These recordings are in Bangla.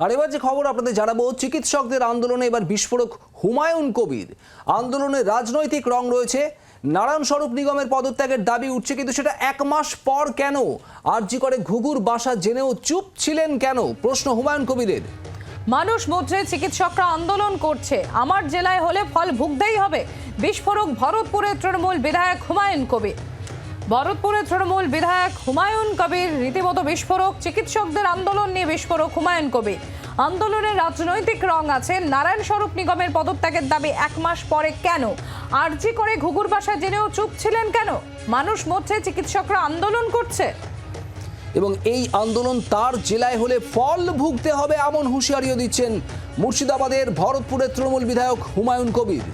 আর এবার যে খবর আপনাদের জানাবো, চিকিৎসকদের আন্দোলনে এবার বিস্ফোরক হুমায়ুন কবির। আন্দোলনে রাজনৈতিক রং রয়েছে। নারায়ণ স্বরূপ নিগমের পদত্যাগের দাবি উঠছে, কিন্তু সেটা এক মাস পর কেন? আরজি করে ঘুঘুর বাসা জেনেও চুপ ছিলেন কেন? প্রশ্ন হুমায়ুন কবিরের। মানুষ মধ্যে চিকিৎসকরা আন্দোলন করছে, আমার জেলায় হলে ফল ভুগতেই হবে। বিস্ফোরক ভরতপুরের তৃণমূল বিধায়ক হুমায়ুন কবির। ভরতপুরের তৃণমূল বিধায়ক হুমায়ুন কবির রীতিমতো বিস্ফোরক। চিকিৎসকদের আন্দোলন নিয়ে বিস্ফোরক হুমায়ুন কবির। আন্দোলনের রাজনৈতিক রং আছে। নারায়ণ স্বরূপ নিগমের পদত্যাগের দাবি এক মাস পরে কেন? আরজি করে ঘুঘুর বাসা জেনেও চুপ ছিলেন কেন? মানুষ মধ্যে চিকিৎসকরা আন্দোলন করছে এবং এই আন্দোলন তার জেলায় হলে ফল ভুগতে হবে, এমন হুঁশিয়ারিও দিচ্ছেন মুর্শিদাবাদের ভরতপুরের তৃণমূল বিধায়ক হুমায়ুন কবির।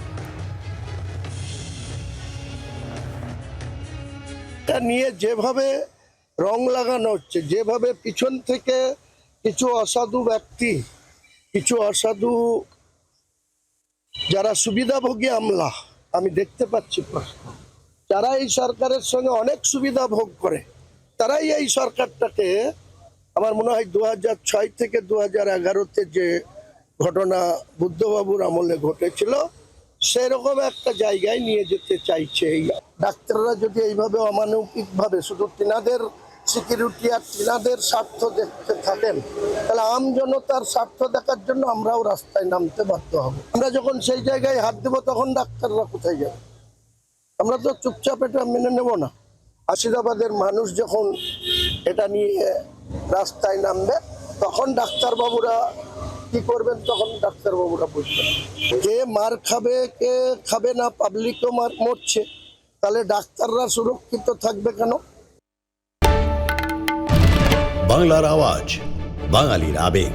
নিয়ে যেভাবে রং লাগানো হচ্ছে, যেভাবে পিছন থেকে কিছু অসাধু ব্যক্তি, কিছু অসাধু যারা সুবিধাভোগী আমলা আমি দেখতে পাচ্ছি, যারা এই সরকারের সঙ্গে অনেক সুবিধা ভোগ করে, তারাই এই সরকারটাকে আমার মনে হয় 2006 থেকে 2011-তে যে ঘটনা বুদ্ধবাবুর আমলে ঘটেছিল সেরকম একটা জায়গায় নিয়ে যেতে চাইছে। এই ডাক্তাররা যদি এইভাবে অমানবিকভাবে শুধু তিনাদের সিকিউরিটি আর তিনাদের স্বার্থ দেখতে থাকেন, তাহলে আম জনতার স্বার্থ দেখার জন্য আমরাও রাস্তায় নামতে বাধ্য হব। আমরা যখন সেই জায়গায় হাত দেবো তখন ডাক্তাররা কোথায় যাবে? আমরা তো চুপচাপ এটা মেনে নেব না। আশিরাবাদের মানুষ যখন এটা নিয়ে রাস্তায় নামবে তখন ডাক্তারবাবুরা কি করবেন, তখন ডাক্তারবাবুরা বুঝবেন। কে মার খাবে কে খাবে না, পাবলিকও মরছে, তাহলে ডাক্তাররা সুরক্ষিত থাকবে কেন? বাংলার আওয়াজ, বাঙালির আবেগ,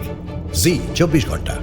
জি 24 ঘন্টা।